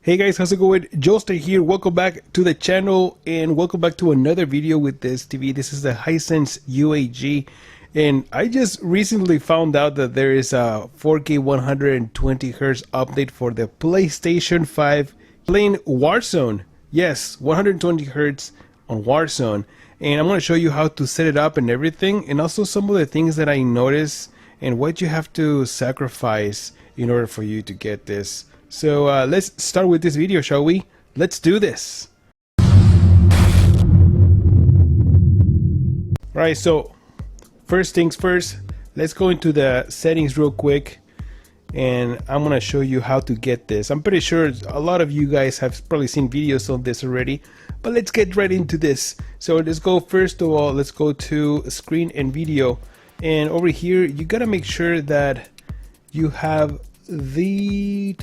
Hey guys, how's it going? Joester here. Welcome back to the channel and welcome back to another video with this TV. This is the Hisense U8G, and I just recently found out that there is a 4K 120Hz update for the PlayStation 5 playing Warzone. Yes, 120Hz on Warzone, and I'm going to show you how to set it up and everything, and also some of the things that I noticed and what you have to sacrifice in order for you to get this. So let's start with this video, shall we? Let's do this. Alright, so first things first, let's go into the settings real quick and I'm gonna show you how to get this. I'm pretty sure a lot of you guys have probably seen videos on this already, but let's get right into this. So let's go, first of all, let's go to screen and video, and over here you gotta make sure that you have the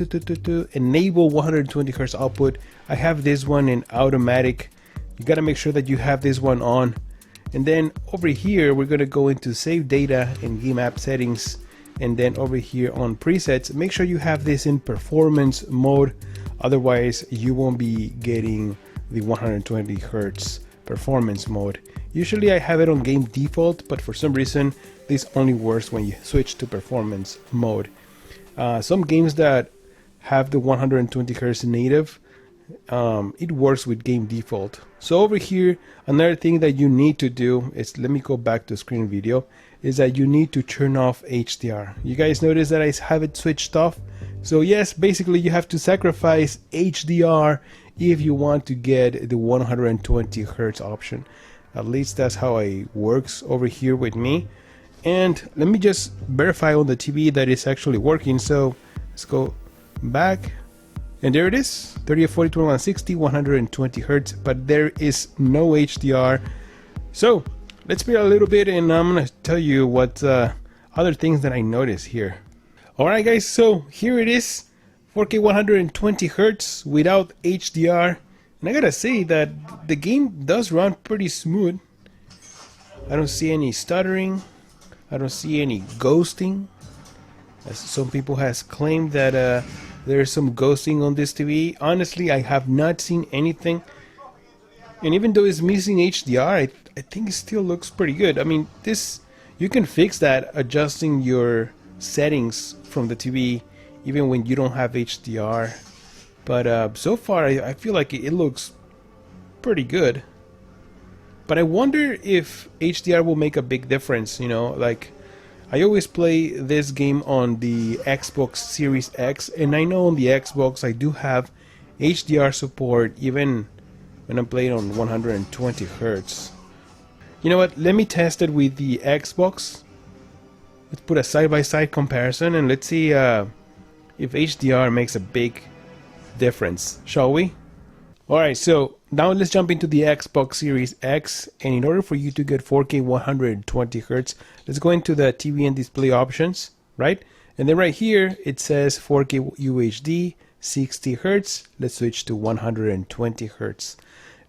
enable 120Hz output. I have this one in automatic. You got to make sure that you have this one on, and then over here we're going to go into save data and game app settings, and then over here on presets, make sure you have this in performance mode, otherwise you won't be getting the 120Hz performance mode. Usually I have it on game default, but for some reason this only works when you switch to performance mode. Some games that have the 120Hz native, it works with game default. So over here, another thing that you need to do is, let me go back to screen video, is that you need to turn off HDR. You guys notice that I have it switched off? So yes, basically you have to sacrifice HDR if you want to get the 120Hz option. At least that's how it works over here with me. And let me just verify on the TV that it's actually working. So let's go back, and there it is, 3040 2160 120Hz, but there is no HDR. So let's speed a little bit and I'm gonna tell you what other things that I noticed here. Alright guys, so here it is, 4K 120Hz without HDR, and I gotta say that the game does run pretty smooth. I don't see any stuttering, I don't see any ghosting, as some people has claimed that there's some ghosting on this TV. Honestly, I have not seen anything, and even though it's missing HDR, I think it still looks pretty good. I mean, this, you can fix that adjusting your settings from the TV even when you don't have HDR, but so far I feel like it looks pretty good. But I wonder if HDR will make a big difference, you know, like I always play this game on the Xbox Series X, and I know on the Xbox I do have HDR support even when I'm playing on 120Hz. You know what, let me test it with the Xbox. Let's put a side-by-side comparison and let's see if HDR makes a big difference, shall we? Alright, so now let's jump into the Xbox Series X, and in order for you to get 4K 120Hz, let's go into the TV and display options, right? And then right here it says 4K UHD 60Hz. Let's switch to 120Hz.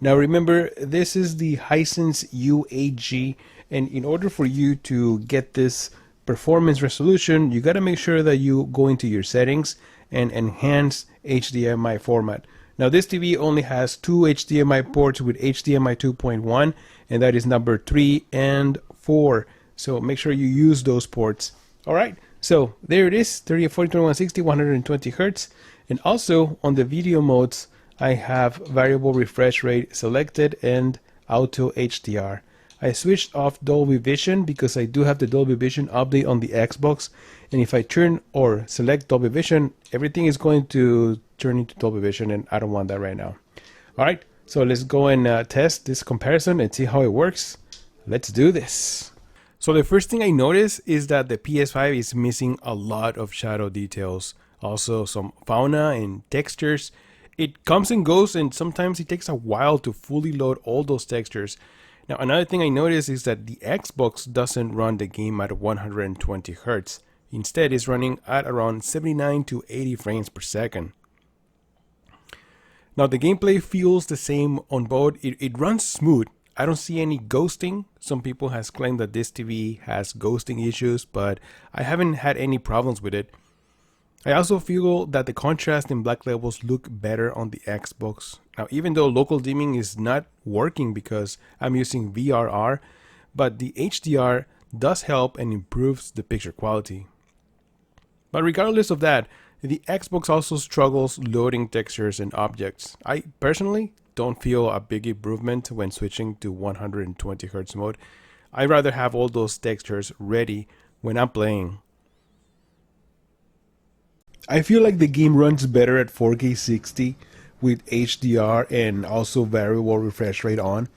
Now remember, this is the Hisense U8G, and in order for you to get this performance resolution, you got to make sure that you go into your settings and enhance HDMI format. Now this TV only has two HDMI ports with HDMI 2.1, and that is number 3 and 4. So make sure you use those ports. Alright, so there it is, 3040 2160 120Hz. And also on the video modes, I have variable refresh rate selected and auto HDR. I switched off Dolby Vision because I do have the Dolby Vision update on the Xbox, and if I turn or select Dolby Vision, everything is going to turn into Dolby Vision, and I don't want that right now. Alright, so let's go and test this comparison and see how it works. Let's do this. So the first thing I noticed is that the PS5 is missing a lot of shadow details, also some fauna and textures. It comes and goes, and sometimes it takes a while to fully load all those textures. Now another thing I noticed is that the Xbox doesn't run the game at 120Hz. Instead, it's running at around 79 to 80 frames per second. Now the gameplay feels the same on both. It runs smooth. I don't see any ghosting. Some people has claimed that this TV has ghosting issues, but I haven't had any problems with it. I also feel that the contrast and black levels look better on the Xbox. Now, even though local dimming is not working because I'm using VRR, but the HDR does help and improves the picture quality. But regardless of that, the Xbox also struggles loading textures and objects. I personally don't feel a big improvement when switching to 120Hz mode. I'd rather have all those textures ready when I'm playing. I feel like the game runs better at 4K 60 with HDR and also variable refresh rate on.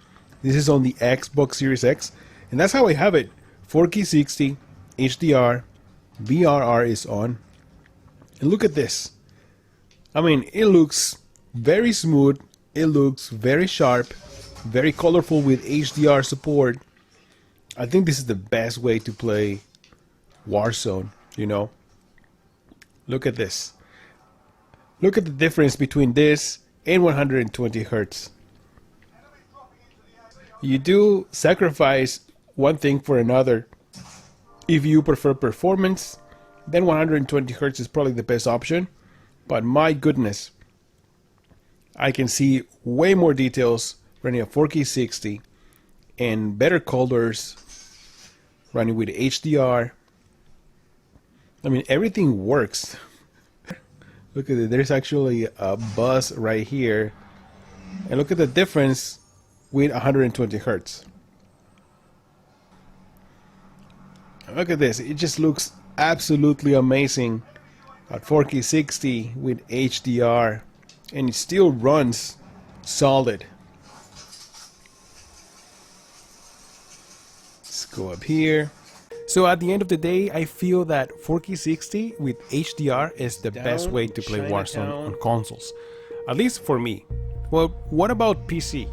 This is on the Xbox Series X, and that's how I have it. 4K 60, HDR, VRR is on. And look at this. I mean, it looks very smooth, it looks very sharp, very colorful with HDR support. I think this is the best way to play Warzone, you know. Look at this. Look at the difference between this and 120 Hz. You do sacrifice one thing for another. If you prefer performance, then 120 Hz is probably the best option. But my goodness, I can see way more details running at 4K 60 and better colors running with HDR. I mean, everything works. Look at it, there's actually a buzz right here. And look at the difference with 120 Hz. Look at this, it just looks absolutely amazing at 4K 60 with HDR, and it still runs solid. Let's go up here. So at the end of the day, I feel that 4K 60 with HDR is the best way to play Warzone on consoles. At least for me. Well, what about PC?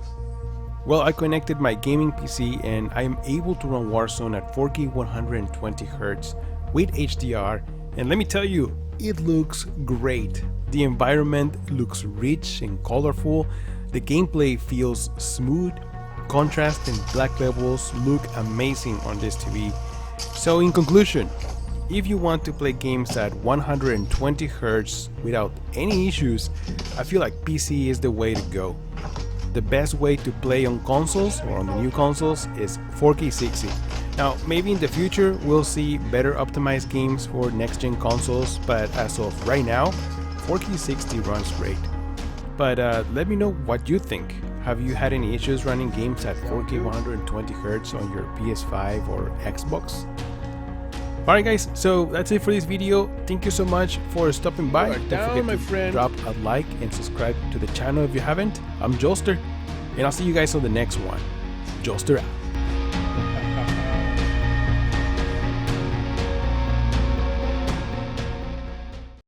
Well, I connected my gaming PC and I'm able to run Warzone at 4K 120 Hz with HDR, and let me tell you, it looks great. The environment looks rich and colorful, the gameplay feels smooth, contrast and black levels look amazing on this TV. So in conclusion, if you want to play games at 120 Hz without any issues, I feel like PC is the way to go. The best way to play on consoles or on the new consoles is 4K 60. Now, maybe in the future we'll see better optimized games for next-gen consoles, but as of right now, 4K 60 runs great. But let me know what you think. Have you had any issues running games at 4K 120 Hz on your PS5 or Xbox? Alright guys, so that's it for this video. Thank you so much for stopping by. Don't forget to drop a like and subscribe to the channel if you haven't. I'm Joelster, and I'll see you guys on the next one. Joelster out.